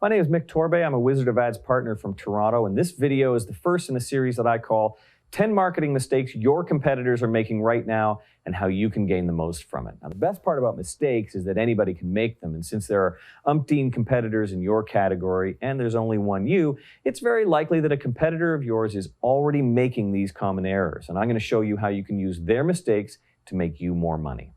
My name is Mick Torbay. I'm a Wizard of Ads partner from Toronto, and this video is the first in a series that I call 10 marketing mistakes your competitors are making right now and how you can gain the most from it. Now, the best part about mistakes is that anybody can make them, and since there are umpteen competitors in your category and there's only one you, it's very likely that a competitor of yours is already making these common errors, and I'm going to show you how you can use their mistakes to make you more money.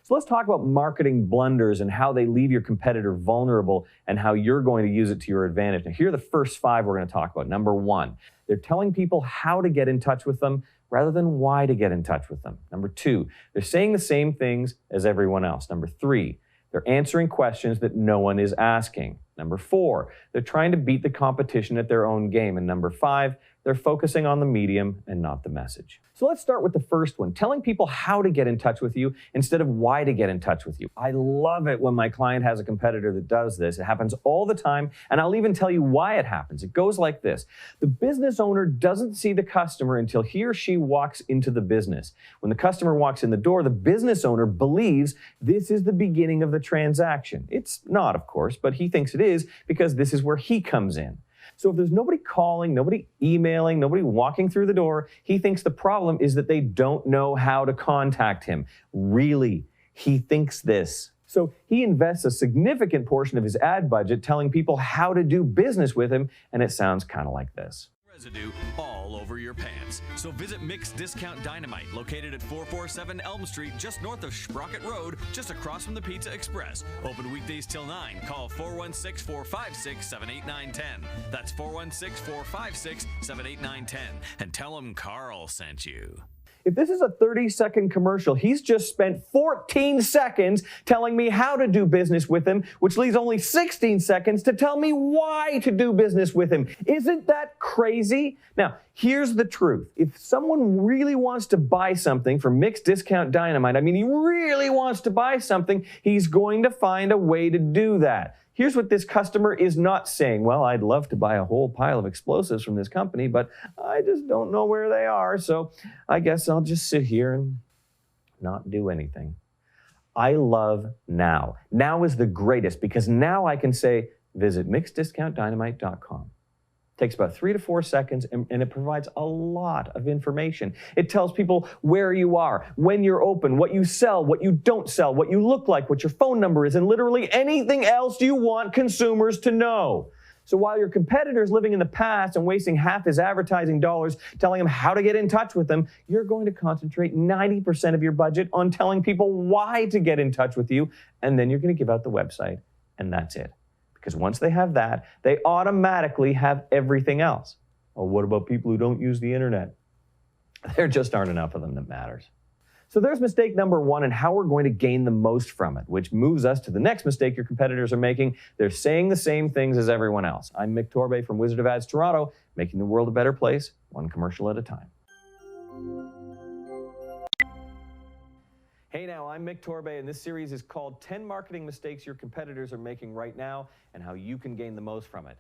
So let's talk about marketing blunders and how they leave your competitor vulnerable and how you're going to use it to your advantage. Now, here are the first 5 we're going to talk about. Number 1, they're telling people how to get in touch with them rather than why to get in touch with them. Number 2, they're saying the same things as everyone else. Number 3, they're answering questions that no one is asking. Number 4, they're trying to beat the competition at their own game. And number 5, they're focusing on the medium and not the message. So let's start with the first one, telling people how to get in touch with you instead of why to get in touch with you. I love it when my client has a competitor that does this. It happens all the time, and I'll even tell you why it happens. It goes like this. The business owner doesn't see the customer until he or she walks into the business. When the customer walks in the door, the business owner believes this is the beginning of the transaction. It's not, of course, but he thinks it is because this is where he comes in. So if there's nobody calling, nobody emailing, nobody walking through the door, he thinks the problem is that they don't know how to contact him. Really, he thinks this. So he invests a significant portion of his ad budget telling people how to do business with him, and it sounds kind of like this. Residue all over your pants. So visit Mick's Discount Dynamite, located at 447 Elm Street, just north of Sprocket Road, just across from the Pizza Express. Open weekdays till 9. Call 416-456-78910. That's 416-456-78910. And tell them Carl sent you. If this is a 30-second commercial, he's just spent 14 seconds telling me how to do business with him, which leaves only 16 seconds to tell me why to do business with him. Isn't that crazy? Now, here's the truth. If someone really wants to buy something from Mick's Discount Dynamite, I mean, he really wants to buy something, he's going to find a way to do that. Here's what this customer is not saying. Well, I'd love to buy a whole pile of explosives from this company, but I just don't know where they are, so I guess I'll just sit here and not do anything. I love now. Now is the greatest because now I can say, visit mixdiscountdynamite.com. Takes about 3 to 4 seconds, and it provides a lot of information. It tells people where you are, when you're open, what you sell, what you don't sell, what you look like, what your phone number is, and literally anything else you want consumers to know. So while your competitor's living in the past and wasting half his advertising dollars telling him how to get in touch with them, you're going to concentrate 90% of your budget on telling people why to get in touch with you, and then you're going to give out the website, and that's it. Because once they have that, they automatically have everything else. Oh, what about people who don't use the internet? There just aren't enough of them that matters. So there's mistake number 1 and how we're going to gain the most from it, which moves us to the next mistake your competitors are making. They're saying the same things as everyone else. I'm Mick Torbay from Wizard of Ads Toronto, making the world a better place, one commercial at a time. Hey now, I'm Mick Torbay, and this series is called 10 Marketing Mistakes Your Competitors Are Making Right Now and How You Can Gain the Most From It.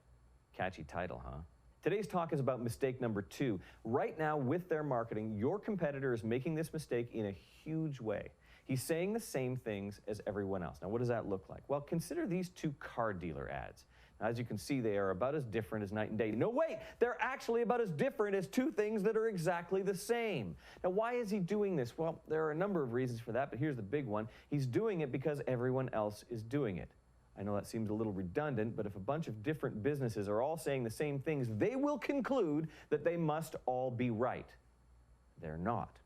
Catchy title, huh? Today's talk is about mistake number 2. Right now, with their marketing, your competitor is making this mistake in a huge way. He's saying the same things as everyone else. Now, what does that look like? Well, consider these 2 car dealer ads. Now, as you can see, they are about as different as night and day. No, wait, they're actually about as different as 2 things that are exactly the same. Now, why is he doing this? Well, there are a number of reasons for that, but here's the big one. He's doing it because everyone else is doing it. I know that seems a little redundant, but if a bunch of different businesses are all saying the same things, they will conclude that they must all be right. They're not.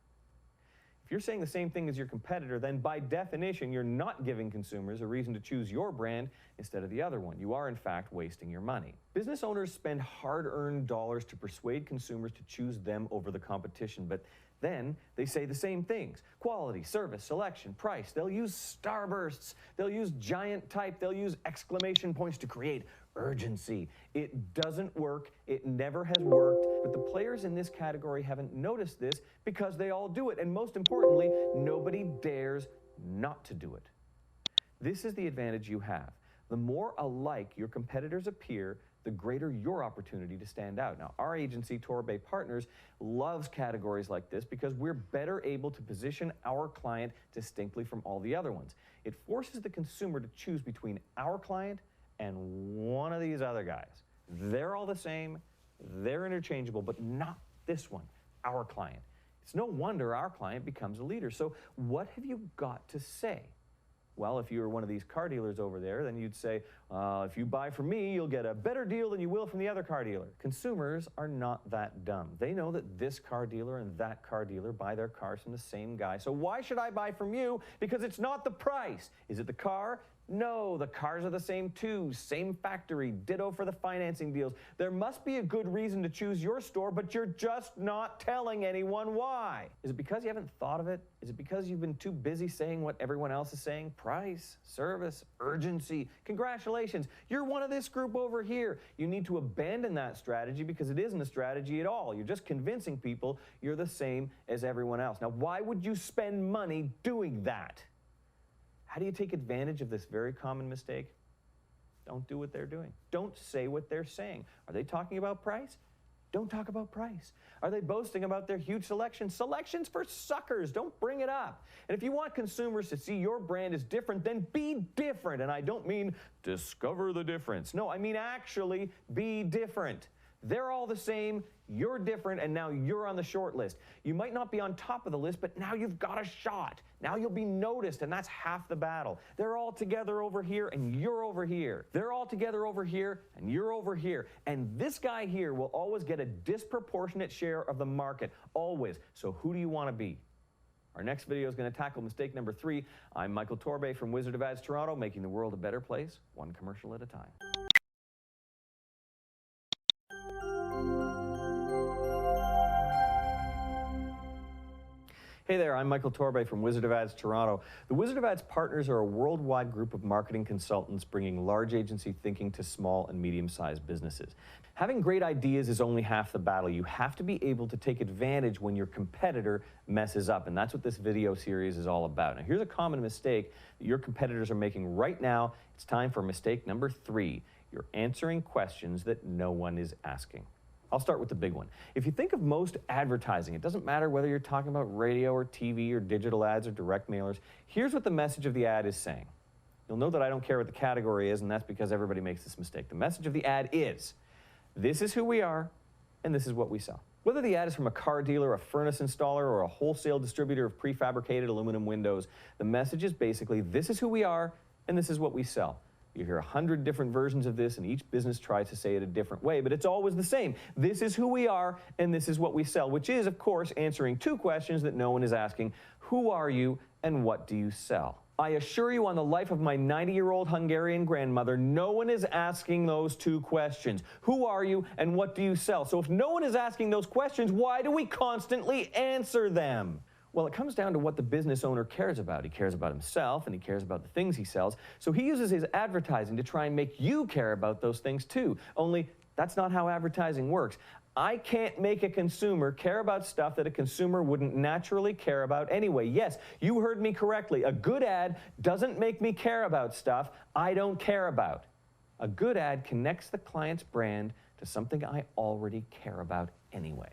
If you're saying the same thing as your competitor, then by definition, you're not giving consumers a reason to choose your brand instead of the other one. You are, in fact, wasting your money. Business owners spend hard-earned dollars to persuade consumers to choose them over the competition, but then they say the same things. Quality, service, selection, price. They'll use starbursts. They'll use giant type. They'll use exclamation points to create urgency. It doesn't work. It never has worked. But the players in this category haven't noticed this because they all do it. And most importantly, nobody dares not to do it. This is the advantage you have. The more alike your competitors appear, the greater your opportunity to stand out. Now, our agency, Torbay Partners, loves categories like this because we're better able to position our client distinctly from all the other ones. It forces the consumer to choose between our client and one of these other guys. They're all the same, they're interchangeable, but not this one, our client. It's no wonder our client becomes a leader. So what have you got to say? Well, if you were one of these car dealers over there, then you'd say, if you buy from me, you'll get a better deal than you will from the other car dealer. Consumers are not that dumb. They know that this car dealer and that car dealer buy their cars from the same guy. So why should I buy from you? Because it's not the price. Is it the car? No, the cars are the same too, same factory, ditto for the financing deals. There must be a good reason to choose your store, but you're just not telling anyone why. Is it because you haven't thought of it? Is it because you've been too busy saying what everyone else is saying? Price, service, urgency. Congratulations, you're one of this group over here. You need to abandon that strategy because it isn't a strategy at all. You're just convincing people you're the same as everyone else. Now, why would you spend money doing that? How do you take advantage of this very common mistake? Don't do what they're doing. Don't say what they're saying. Are they talking about price? Don't talk about price. Are they boasting about their huge selection? Selection's for suckers. Don't bring it up. And if you want consumers to see your brand as different, then be different. And I don't mean discover the difference. No, I mean actually be different. They're all the same, you're different, and now you're on the short list. You might not be on top of the list, but now you've got a shot. Now you'll be noticed, and that's half the battle. They're all together over here, and you're over here. They're all together over here, and you're over here. And this guy here will always get a disproportionate share of the market, always. So who do you want to be? Our next video is going to tackle mistake number 3. I'm Michael Torbay from Wizard of Ads Toronto, making the world a better place, one commercial at a time. Hey there, I'm Michael Torbay from Wizard of Ads Toronto. The Wizard of Ads partners are a worldwide group of marketing consultants bringing large agency thinking to small and medium-sized businesses. Having great ideas is only half the battle. You have to be able to take advantage when your competitor messes up, and that's what this video series is all about. Now, here's a common mistake that your competitors are making right now. It's time for mistake number 3. You're answering questions that no one is asking. I'll start with the big one. If you think of most advertising, it doesn't matter whether you're talking about radio or TV or digital ads or direct mailers, here's what the message of the ad is saying. You'll know that I don't care what the category is, and that's because everybody makes this mistake. The message of the ad is, this is who we are, and this is what we sell. Whether the ad is from a car dealer, a furnace installer, or a wholesale distributor of prefabricated aluminum windows, the message is basically, this is who we are, and this is what we sell. You hear 100 different versions of this, and each business tries to say it a different way, but it's always the same. This is who we are, and this is what we sell, which is, of course, answering 2 questions that no one is asking. Who are you, and what do you sell? I assure you on the life of my 90-year-old Hungarian grandmother, no one is asking those 2 questions. Who are you, and what do you sell? So if no one is asking those questions, why do we constantly answer them? Well, it comes down to what the business owner cares about. He cares about himself, and he cares about the things he sells. So he uses his advertising to try and make you care about those things too. Only that's not how advertising works. I can't make a consumer care about stuff that a consumer wouldn't naturally care about anyway. Yes, you heard me correctly. A good ad doesn't make me care about stuff I don't care about. A good ad connects the client's brand to something I already care about anyway.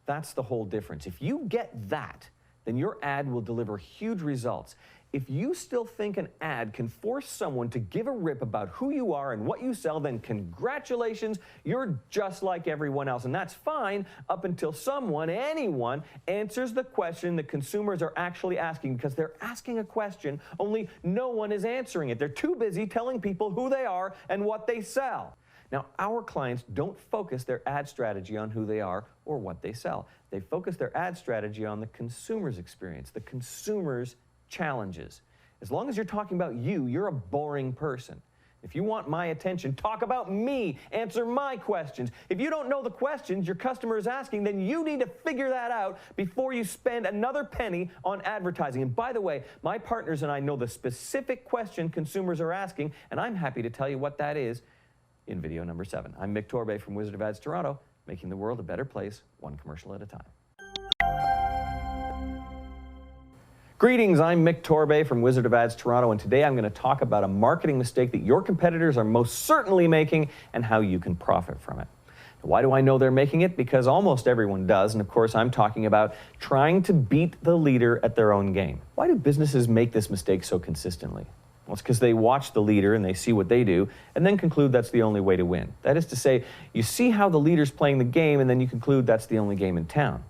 That's the whole difference. If you get that, then your ad will deliver huge results. If you still think an ad can force someone to give a rip about who you are and what you sell, then congratulations, you're just like everyone else. And that's fine up until someone, anyone, answers the question that consumers are actually asking, because they're asking a question, only no one is answering it. They're too busy telling people who they are and what they sell. Now, our clients don't focus their ad strategy on who they are or what they sell. They focus their ad strategy on the consumer's experience, the consumer's challenges. As long as you're talking about you, you're a boring person. If you want my attention, talk about me, answer my questions. If you don't know the questions your customer is asking, then you need to figure that out before you spend another penny on advertising. And by the way, my partners and I know the specific question consumers are asking, and I'm happy to tell you what that is in video number 7. I'm Mick Torbay from Wizard of Ads Toronto, making the world a better place, one commercial at a time. Greetings, I'm Mick Torbay from Wizard of Ads Toronto, and today I'm going to talk about a marketing mistake that your competitors are most certainly making and how you can profit from it. Why do I know they're making it? Because almost everyone does, and of course I'm talking about trying to beat the leader at their own game. Why do businesses make this mistake so consistently? Well, it's because they watch the leader and they see what they do and then conclude that's the only way to win. That is to say, you see how the leader's playing the game and then you conclude that's the only game in town.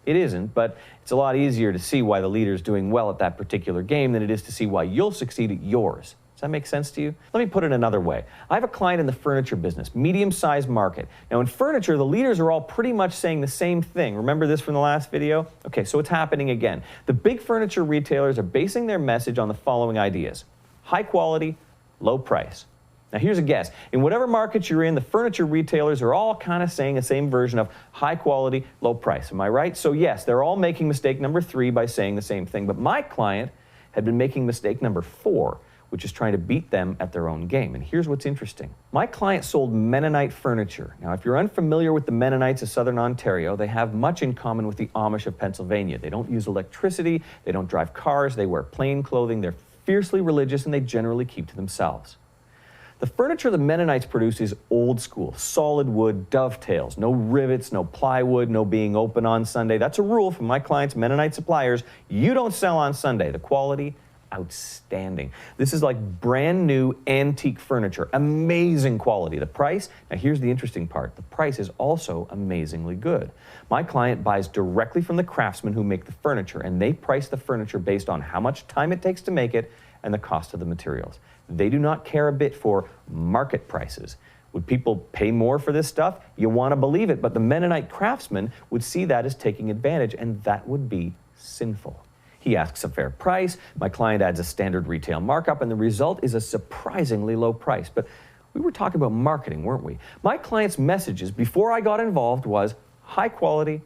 It isn't, but it's a lot easier to see why the leader's doing well at that particular game than it is to see why you'll succeed at yours. Does that make sense to you? Let me put it another way. I have a client in the furniture business, medium-sized market. Now in furniture, the leaders are all pretty much saying the same thing. Remember this from the last video? Okay, so it's happening again. The big furniture retailers are basing their message on the following ideas: high quality, low price. Now here's a guess. In whatever market you're in, the furniture retailers are all kind of saying the same version of high quality, low price. Am I right? So yes, they're all making mistake number 3 by saying the same thing. But my client had been making mistake number 4, which is trying to beat them at their own game. And here's what's interesting. My client sold Mennonite furniture. Now, if you're unfamiliar with the Mennonites of Southern Ontario, they have much in common with the Amish of Pennsylvania. They don't use electricity, they don't drive cars, they wear plain clothing, they're fiercely religious, and they generally keep to themselves. The furniture the Mennonites produce is old school, solid wood, dovetails, no rivets, no plywood, no being open on Sunday. That's a rule from my client's Mennonite suppliers. You don't sell on Sunday. The quality, outstanding. This is like brand new antique furniture, amazing quality. The price, now here's the interesting part, the price is also amazingly good. My client buys directly from the craftsmen who make the furniture, and they price the furniture based on how much time it takes to make it and the cost of the materials. They do not care a bit for market prices. Would people pay more for this stuff? You want to believe it, but the Mennonite craftsman would see that as taking advantage, and that would be sinful. He asks a fair price, my client adds a standard retail markup, and the result is a surprisingly low price. But we were talking about marketing, weren't we? My client's messages before I got involved was high quality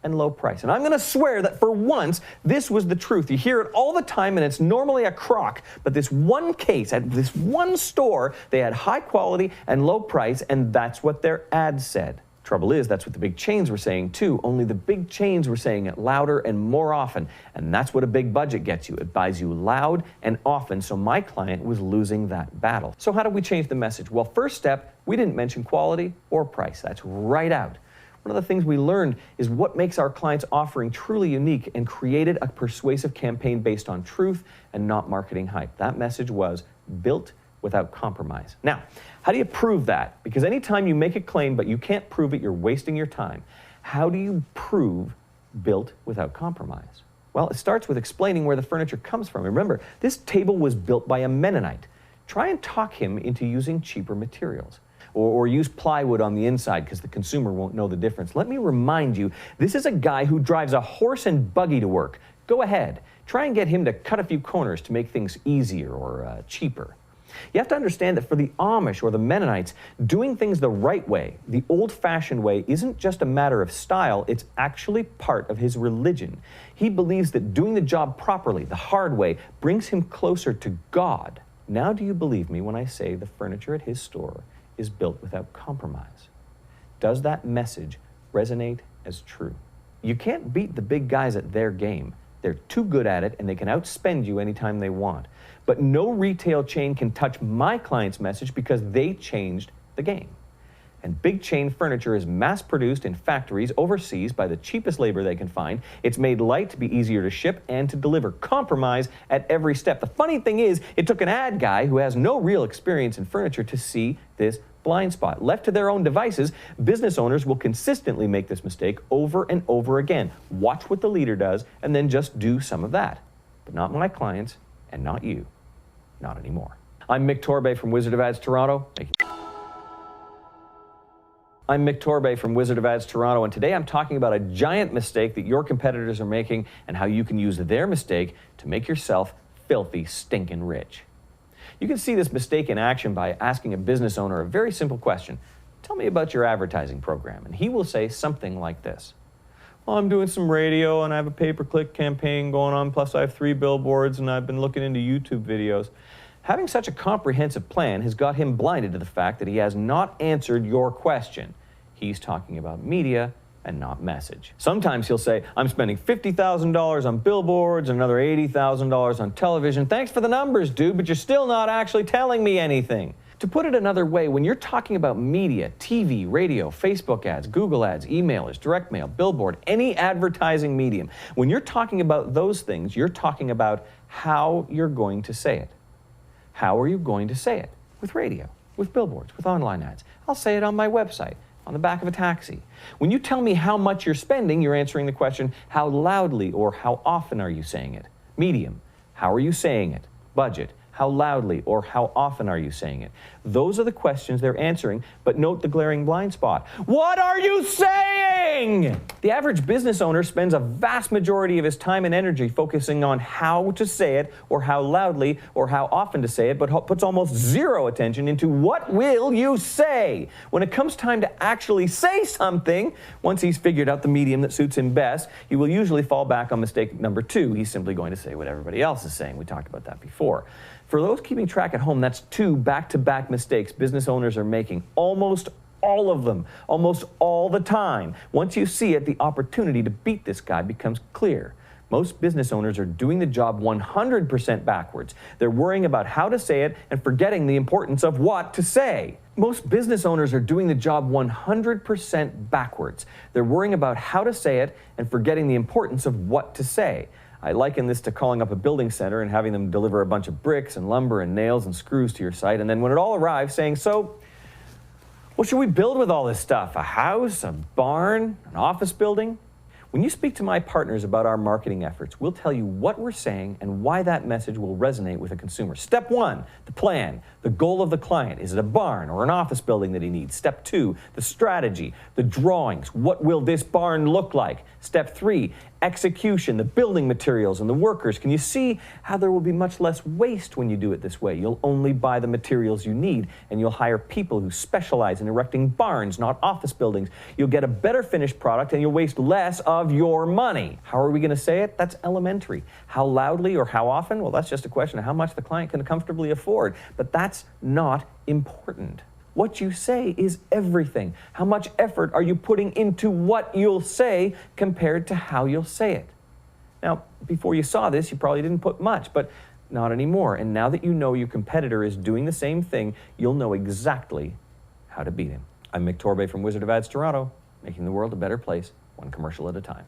and low price. And I'm going to swear that for once, this was the truth. You hear it all the time, and it's normally a crock. But this one case, at this one store, they had high quality and low price, and that's what their ad said. Trouble is, that's what the big chains were saying too, only the big chains were saying it louder and more often. And that's what a big budget gets you. It buys you loud and often, so my client was losing that battle. So how do we change the message? Well, first step, we didn't mention quality or price. That's right out. One of the things we learned is what makes our clients' offering truly unique, and created a persuasive campaign based on truth and not marketing hype. That message was built without compromise. Now, how do you prove that? Because anytime you make a claim but you can't prove it, you're wasting your time. How do you prove built without compromise? Well, it starts with explaining where the furniture comes from. Remember, this table was built by a Mennonite. Try and talk him into using cheaper materials. Or use plywood on the inside because the consumer won't know the difference. Let me remind you, this is a guy who drives a horse and buggy to work. Go ahead, try and get him to cut a few corners to make things easier or cheaper. You have to understand that for the Amish or the Mennonites, doing things the right way, the old-fashioned way, isn't just a matter of style, it's actually part of his religion. He believes that doing the job properly, the hard way, brings him closer to God. Now do you believe me when I say the furniture at his store is built without compromise? Does that message resonate as true? You can't beat the big guys at their game. They're too good at it, and they can outspend you anytime they want. But no retail chain can touch my client's message because they changed the game. And big chain furniture is mass-produced in factories overseas by the cheapest labor they can find. It's made light to be easier to ship and to deliver. Compromise at every step. The funny thing is, it took an ad guy who has no real experience in furniture to see this blind spot. Left to their own devices, business owners will consistently make this mistake over and over again. Watch what the leader does and then just do some of that. But not my clients and not you. Not anymore. I'm Mick Torbay from Wizard of Ads Toronto. Thank you. I'm Mick Torbay from Wizard of Ads Toronto, and today I'm talking about a giant mistake that your competitors are making and how you can use their mistake to make yourself filthy, stinking rich. You can see this mistake in action by asking a business owner a very simple question. Tell me about your advertising program, and he will say something like this. Well, I'm doing some radio and I have a pay-per-click campaign going on, plus I have 3 billboards and I've been looking into YouTube videos. Having such a comprehensive plan has got him blinded to the fact that he has not answered your question. He's talking about media and not message. Sometimes he'll say, I'm spending $50,000 on billboards and another $80,000 on television. Thanks for the numbers, dude, but you're still not actually telling me anything. To put it another way, when you're talking about media, TV, radio, Facebook ads, Google ads, emailers, direct mail, billboard, any advertising medium, when you're talking about those things, you're talking about how you're going to say it. How are you going to say it? With radio, with billboards, with online ads. I'll say it on my website, on the back of a taxi. When you tell me how much you're spending, you're answering the question, how loudly or how often are you saying it? Medium, how are you saying it? Budget, how loudly or how often are you saying it? Those are the questions they're answering, but note the glaring blind spot. What are you saying? The average business owner spends a vast majority of his time and energy focusing on how to say it or how loudly or how often to say it, but puts almost zero attention into what will you say. When it comes time to actually say something, once he's figured out the medium that suits him best, he will usually fall back on mistake number 2. He's simply going to say what everybody else is saying. We talked about that before. For those keeping track at home, that's 2 back-to-back mistakes business owners are making. Almost all of them, almost all the time. Once you see it, the opportunity to beat this guy becomes clear. Most business owners are doing the job 100% backwards. They're worrying about how to say it and forgetting the importance of what to say. Most business owners are doing the job 100% backwards. They're worrying about how to say it and forgetting the importance of what to say. I liken this to calling up a building center and having them deliver a bunch of bricks and lumber and nails and screws to your site, and then when it all arrives saying, so, what should we build with all this stuff? A house, a barn, an office building? When you speak to my partners about our marketing efforts, we'll tell you what we're saying and why that message will resonate with a consumer. Step 1, the plan, the goal of the client. Is it a barn or an office building that he needs? Step 2, the strategy, the drawings. What will this barn look like? Step 3, execution, the building materials and the workers. Can you see how there will be much less waste when you do it this way? You'll only buy the materials you need, and you'll hire people who specialize in erecting barns, not office buildings. You'll get a better finished product, and you'll waste less of your money. How are we going to say it? That's elementary. How loudly or how often? Well, that's just a question of how much the client can comfortably afford. But that's not important. What you say is everything. How much effort are you putting into what you'll say compared to how you'll say it? Now, before you saw this, you probably didn't put much, but not anymore. And now that you know your competitor is doing the same thing, you'll know exactly how to beat him. I'm Mick Torbay from Wizard of Ads Toronto, making the world a better place, one commercial at a time.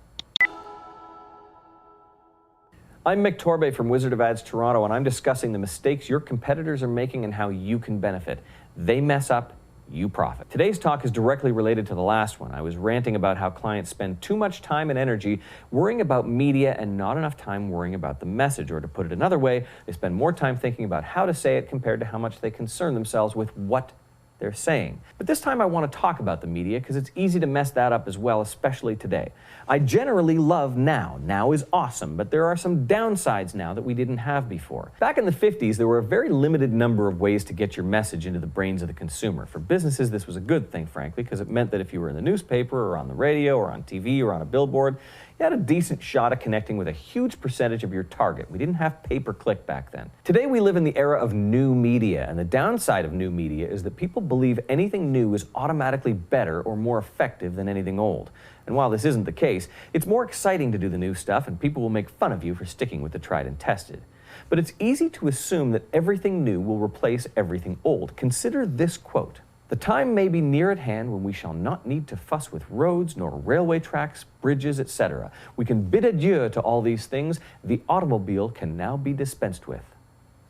I'm Mick Torbay from Wizard of Ads Toronto, and I'm discussing the mistakes your competitors are making and how you can benefit. They mess up, you profit. Today's talk is directly related to the last one. I was ranting about how clients spend too much time and energy worrying about media and not enough time worrying about the message. Or to put it another way, they spend more time thinking about how to say it compared to how much they concern themselves with what they're saying. But this time I want to talk about the media because it's easy to mess that up as well, especially today. I generally love now. Now is awesome, but there are some downsides now that we didn't have before. Back in the 50s, there were a very limited number of ways to get your message into the brains of the consumer. For businesses, this was a good thing, frankly, because it meant that if you were in the newspaper or on the radio or on TV or on a billboard, you had a decent shot at connecting with a huge percentage of your target. We didn't have pay-per-click back then. Today we live in the era of new media, and the downside of new media is that people believe anything new is automatically better or more effective than anything old. And while this isn't the case, it's more exciting to do the new stuff, and people will make fun of you for sticking with the tried and tested. But it's easy to assume that everything new will replace everything old. Consider this quote. "The time may be near at hand when we shall not need to fuss with roads, nor railway tracks, bridges, etc. We can bid adieu to all these things. The automobile can now be dispensed with."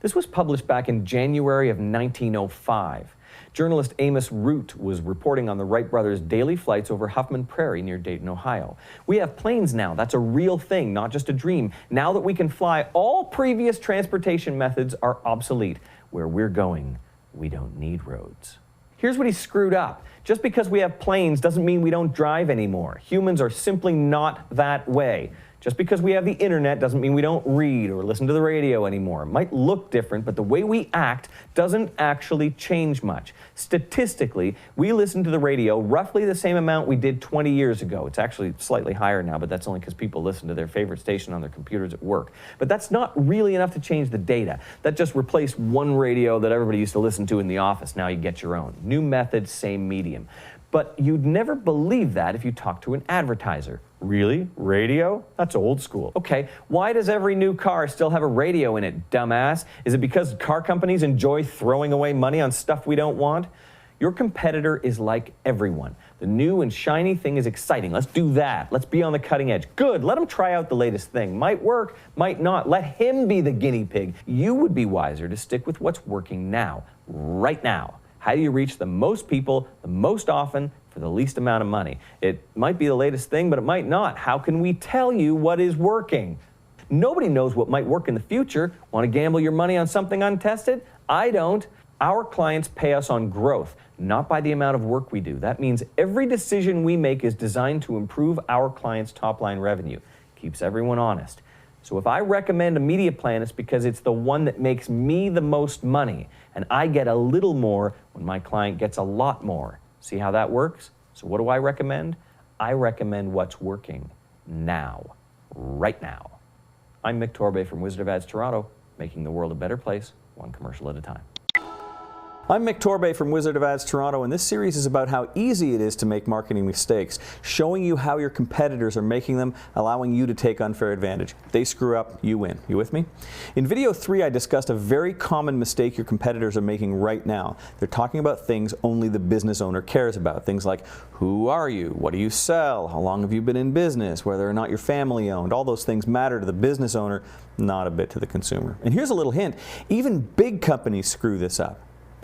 This was published back in January of 1905. Journalist Amos Root was reporting on the Wright brothers' daily flights over Huffman Prairie near Dayton, Ohio. "We have planes now. That's a real thing, not just a dream. Now that we can fly, all previous transportation methods are obsolete. Where we're going, we don't need roads." Here's what he screwed up. Just because we have planes doesn't mean we don't drive anymore. Humans are simply not that way. Just because we have the internet doesn't mean we don't read or listen to the radio anymore. It might look different, but the way we act doesn't actually change much. Statistically, we listen to the radio roughly the same amount we did 20 years ago. It's actually slightly higher now, but that's only because people listen to their favorite station on their computers at work. But that's not really enough to change the data. That just replaced one radio that everybody used to listen to in the office. Now you get your own. New method, same medium. But you'd never believe that if you talk to an advertiser. Really? Radio? That's old school. Okay, why does every new car still have a radio in it, dumbass? Is it because car companies enjoy throwing away money on stuff we don't want? Your competitor is like everyone. The new and shiny thing is exciting. Let's do that. Let's be on the cutting edge. Good. Let him try out the latest thing. Might work, might not. Let him be the guinea pig. You would be wiser to stick with what's working now, right now. How do you reach the most people, the most often, for the least amount of money? It might be the latest thing, but it might not. How can we tell you what is working? Nobody knows what might work in the future. Want to gamble your money on something untested? I don't. Our clients pay us on growth, not by the amount of work we do. That means every decision we make is designed to improve our clients' top-line revenue. Keeps everyone honest. So if I recommend a media plan, it's because it's the one that makes me the most money, and I get a little more when my client gets a lot more. See how that works? So what do I recommend? I recommend what's working now, right now. I'm Mick Torbay from Wizard of Ads Toronto, making the world a better place, one commercial at a time. I'm Mick Torbay from Wizard of Ads Toronto, and this series is about how easy it is to make marketing mistakes, showing you how your competitors are making them, allowing you to take unfair advantage. They screw up, you win. You with me? In video 3, I discussed a very common mistake your competitors are making right now. They're talking about things only the business owner cares about. Things like, who are you? What do you sell? How long have you been in business? Whether or not you're family owned. All those things matter to the business owner, not a bit to the consumer. And here's a little hint. Even big companies screw this up.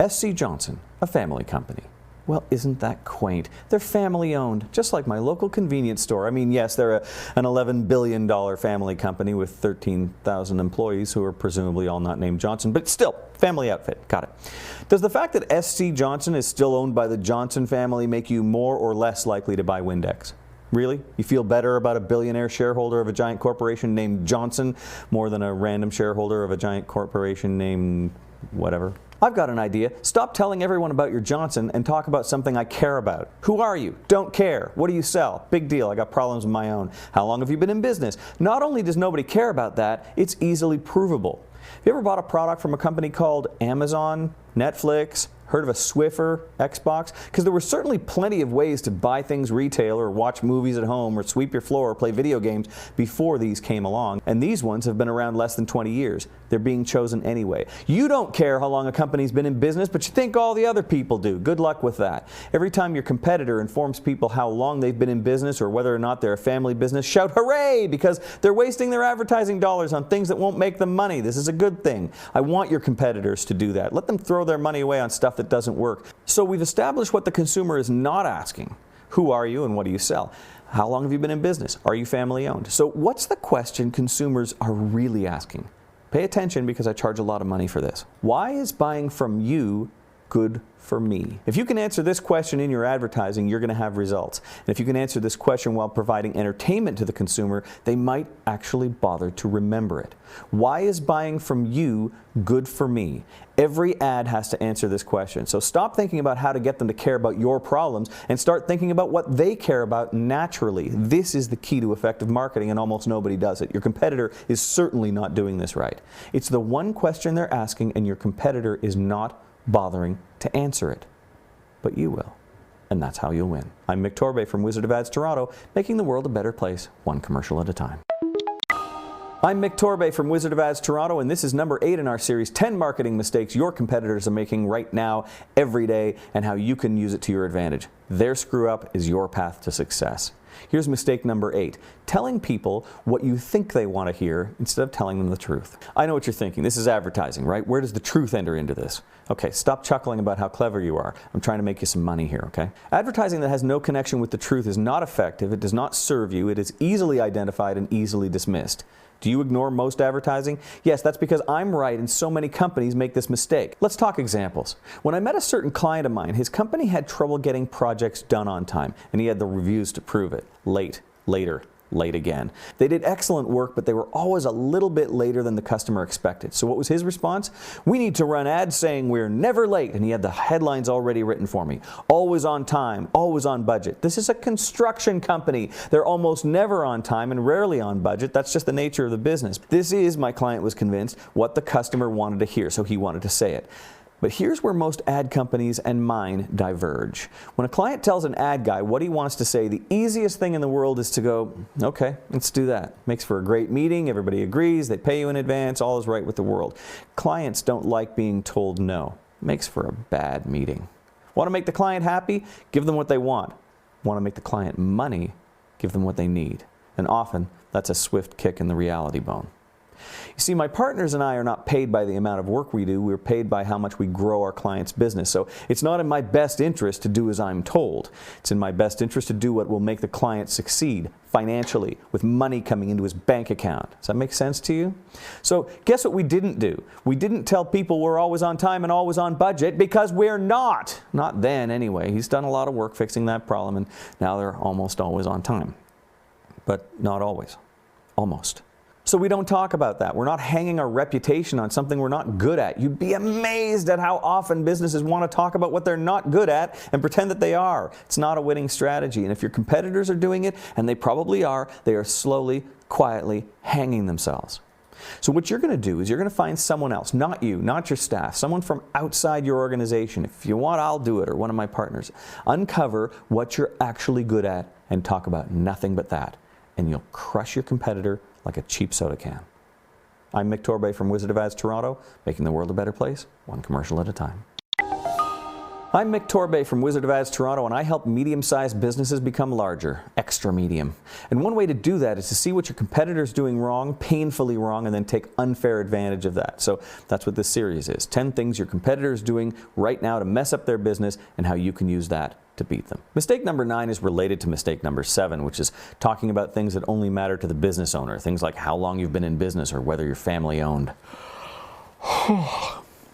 SC Johnson, a family company. Well, isn't that quaint? They're family owned, just like my local convenience store. I mean, yes, they're an $11 billion family company with 13,000 employees who are presumably all not named Johnson, but still, family outfit. Got it. Does the fact that SC Johnson is still owned by the Johnson family make you more or less likely to buy Windex? Really? You feel better about a billionaire shareholder of a giant corporation named Johnson more than a random shareholder of a giant corporation named whatever? I've got an idea. Stop telling everyone about your Johnson and talk about something I care about. Who are you? Don't care. What do you sell? Big deal. I got problems of my own. How long have you been in business? Not only does nobody care about that, it's easily provable. Have you ever bought a product from a company called Amazon, Netflix, heard of a Swiffer, Xbox? Because there were certainly plenty of ways to buy things retail or watch movies at home or sweep your floor or play video games before these came along. And these ones have been around less than 20 years. They're being chosen anyway. You don't care how long a company's been in business, but you think all the other people do. Good luck with that. Every time your competitor informs people how long they've been in business or whether or not they're a family business, shout hooray, because they're wasting their advertising dollars on things that won't make them money. This is a good thing. I want your competitors to do that. Let them throw their money away on stuff that doesn't work. So we've established what the consumer is not asking. Who are you and what do you sell? How long have you been in business? Are you family owned? So what's the question consumers are really asking? Pay attention because I charge a lot of money for this. Why is buying from you good for me? If you can answer this question in your advertising, you're going to have results. And if you can answer this question while providing entertainment to the consumer, they might actually bother to remember it. Why is buying from you good for me? Every ad has to answer this question. So stop thinking about how to get them to care about your problems and start thinking about what they care about naturally. This is the key to effective marketing, and almost nobody does it. Your competitor is certainly not doing this right. It's the one question they're asking, and your competitor is not bothering to answer it. But you will. And that's how you'll win. I'm Mick Torbay from Wizard of Ads Toronto, making the world a better place, one commercial at a time. I'm Mick Torbay from Wizard of Ads Toronto, and this is number 8 in our series, 10 marketing mistakes your competitors are making right now, every day, and how you can use it to your advantage. Their screw up is your path to success. Here's mistake number 8, telling people what you think they want to hear instead of telling them the truth. I know what you're thinking. This is advertising, right? Where does the truth enter into this? Okay, stop chuckling about how clever you are. I'm trying to make you some money here, okay? Advertising that has no connection with the truth is not effective. It does not serve you. It is easily identified and easily dismissed. Do you ignore most advertising? Yes, that's because I'm right and so many companies make this mistake. Let's talk examples. When I met a certain client of mine, his company had trouble getting projects done on time, and he had the reviews to prove it. Late, later, late again. They did excellent work, but they were always a little bit later than the customer expected. So what was his response? We need to run ads saying we're never late, and he had the headlines already written for me. Always on time, always on budget. This is a construction company. They're almost never on time and rarely on budget. That's just the nature of the business. This is, my client was convinced, what the customer wanted to hear, so he wanted to say it. But here's where most ad companies and mine diverge. When a client tells an ad guy what he wants to say, the easiest thing in the world is to go, okay, let's do that. Makes for a great meeting, everybody agrees, they pay you in advance, all is right with the world. Clients don't like being told no. Makes for a bad meeting. Want to make the client happy? Give them what they want. Want to make the client money? Give them what they need. And often, that's a swift kick in the reality bone. You see, my partners and I are not paid by the amount of work we do. We're paid by how much we grow our client's business. So it's not in my best interest to do as I'm told. It's in my best interest to do what will make the client succeed financially, with money coming into his bank account. Does that make sense to you? So guess what we didn't do? We didn't tell people we're always on time and always on budget, because we're not. Not then, anyway. He's done a lot of work fixing that problem, and now they're almost always on time. But not always. Almost. So we don't talk about that. We're not hanging our reputation on something we're not good at. You'd be amazed at how often businesses want to talk about what they're not good at and pretend that they are. It's not a winning strategy. And if your competitors are doing it, and they probably are, they are slowly, quietly hanging themselves. So what you're going to do is you're going to find someone else, not you, not your staff, someone from outside your organization. If you want, I'll do it, or one of my partners. Uncover what you're actually good at and talk about nothing but that. And you'll crush your competitor like a cheap soda can. I'm Mick Torbay from Wizard of Ads Toronto, making the world a better place, one commercial at a time. I'm Mick Torbay from Wizard of Ads Toronto, and I help medium-sized businesses become larger, extra medium. And one way to do that is to see what your competitor's doing wrong, painfully wrong, and then take unfair advantage of that. So that's what this series is. 10 things your competitor's doing right now to mess up their business and how you can use that to beat them. Mistake number 9 is related to mistake number 7, which is talking about things that only matter to the business owner. Things like how long you've been in business or whether you're family owned.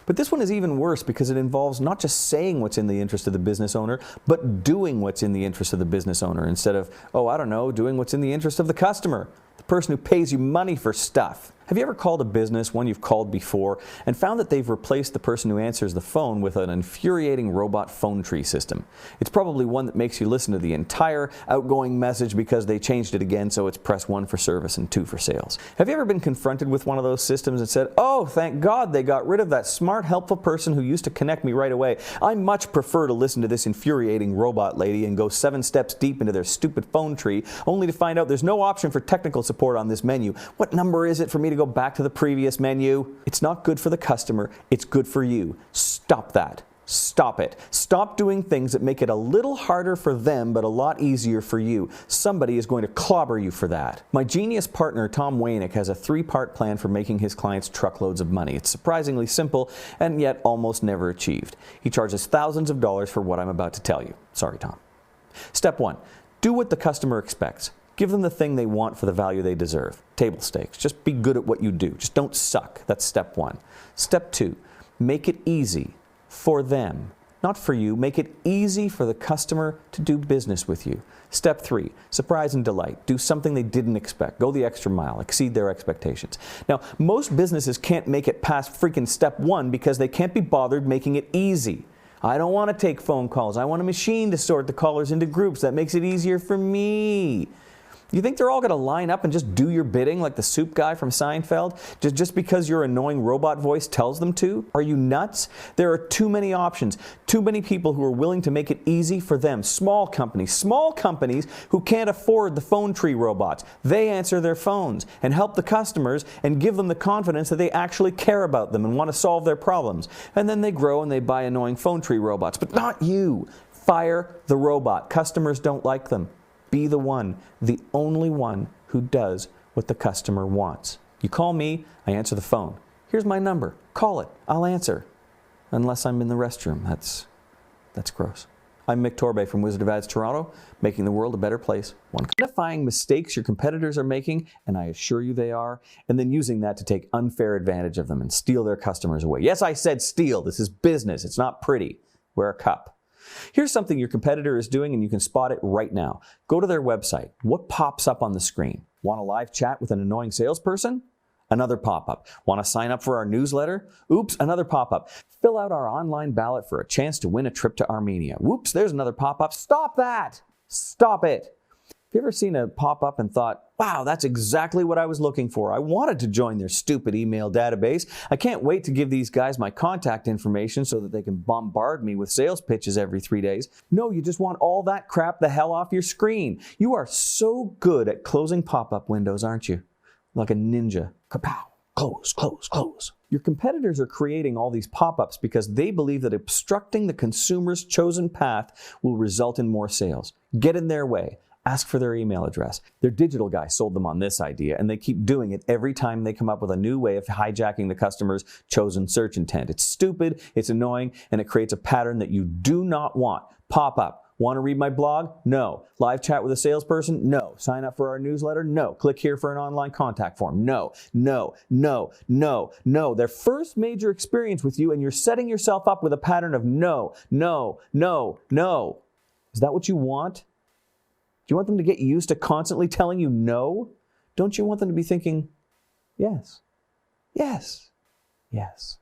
But this one is even worse because it involves not just saying what's in the interest of the business owner, but doing what's in the interest of the business owner instead of, oh, I don't know, doing what's in the interest of the customer, the person who pays you money for stuff. Have you ever called a business, one you've called before, and found that they've replaced the person who answers the phone with an infuriating robot phone tree system? It's probably one that makes you listen to the entire outgoing message because they changed it again, so it's press 1 for service and 2 for sales. Have you ever been confronted with one of those systems and said, oh, thank God they got rid of that smart, helpful person who used to connect me right away. I much prefer to listen to this infuriating robot lady and go 7 steps deep into their stupid phone tree, only to find out there's no option for technical support on this menu. What number is it for me to go back to the previous menu? It's not good for the customer, it's good for you. Stop that. Stop it. Stop doing things that make it a little harder for them but a lot easier for you. Somebody is going to clobber you for that. My genius partner Tom Waynick has a 3-part plan for making his clients truckloads of money. It's surprisingly simple and yet almost never achieved. He charges thousands of dollars for what I'm about to tell you. Sorry, Tom. Step 1. Do what the customer expects. Give them the thing they want for the value they deserve. Table stakes. Just be good at what you do. Just don't suck. That's step 1. Step 2. Make it easy for them, not for you. Make it easy for the customer to do business with you. Step 3. Surprise and delight. Do something they didn't expect. Go the extra mile. Exceed their expectations. Now, most businesses can't make it past freaking step 1 because they can't be bothered making it easy. I don't want to take phone calls. I want a machine to sort the callers into groups. That makes it easier for me. You think they're all going to line up and just do your bidding like the soup guy from Seinfeld, just because your annoying robot voice tells them to? Are you nuts? There are too many options, too many people who are willing to make it easy for them. Small companies who can't afford the phone tree robots. They answer their phones and help the customers and give them the confidence that they actually care about them and want to solve their problems. And then they grow and they buy annoying phone tree robots. But not you. Fire the robot. Customers don't like them. Be the one, the only one who does what the customer wants. You call me, I answer the phone. Here's my number. Call it. I'll answer. Unless I'm in the restroom. That's gross. I'm Mick Torbay from Wizard of Ads Toronto, making the world a better place. Identifying mistakes your competitors are making, and I assure you they are, and then using that to take unfair advantage of them and steal their customers away. Yes, I said steal. This is business. It's not pretty. Wear a cup. Here's something your competitor is doing and you can spot it right now. Go to their website. What pops up on the screen? Want a live chat with an annoying salesperson? Another pop-up. Want to sign up for our newsletter? Oops, another pop-up. Fill out our online ballot for a chance to win a trip to Armenia. Whoops, there's another pop-up. Stop that! Stop it! Have you ever seen a pop-up and thought, wow, that's exactly what I was looking for. I wanted to join their stupid email database. I can't wait to give these guys my contact information so that they can bombard me with sales pitches every 3 days. No, you just want all that crap the hell off your screen. You are so good at closing pop-up windows, aren't you? Like a ninja. Kapow. Close, close, close. Your competitors are creating all these pop-ups because they believe that obstructing the consumer's chosen path will result in more sales. Get in their way. Ask for their email address. Their digital guy sold them on this idea, and they keep doing it every time they come up with a new way of hijacking the customer's chosen search intent. It's stupid, it's annoying, and it creates a pattern that you do not want. Pop-up. Want to read my blog? No. Live chat with a salesperson? No. Sign up for our newsletter? No. Click here for an online contact form? No. No. No. No. No. Their first major experience with you, and you're setting yourself up with a pattern of no, no, no, no. Is that what you want? Do you want them to get used to constantly telling you no? Don't you want them to be thinking, yes, yes, yes?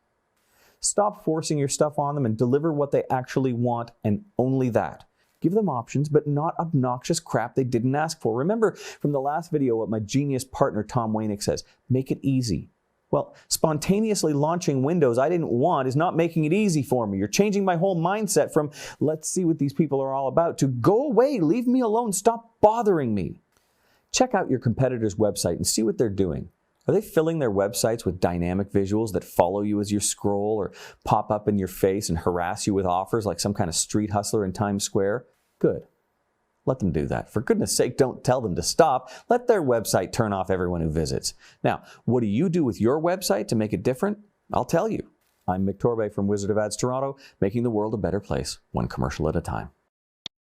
Stop forcing your stuff on them and deliver what they actually want, and only that. Give them options, but not obnoxious crap they didn't ask for. Remember from the last video what my genius partner Tom Wainick says, make it easy. Well, spontaneously launching windows I didn't want is not making it easy for me. You're changing my whole mindset from let's see what these people are all about to go away, leave me alone, stop bothering me. Check out your competitor's website and see what they're doing. Are they filling their websites with dynamic visuals that follow you as you scroll or pop up in your face and harass you with offers like some kind of street hustler in Times Square? Good. Let them do that. For goodness sake, don't tell them to stop. Let their website turn off everyone who visits. Now, what do you do with your website to make it different? I'll tell you. I'm Mick Torbay from Wizard of Ads Toronto, making the world a better place, one commercial at a time.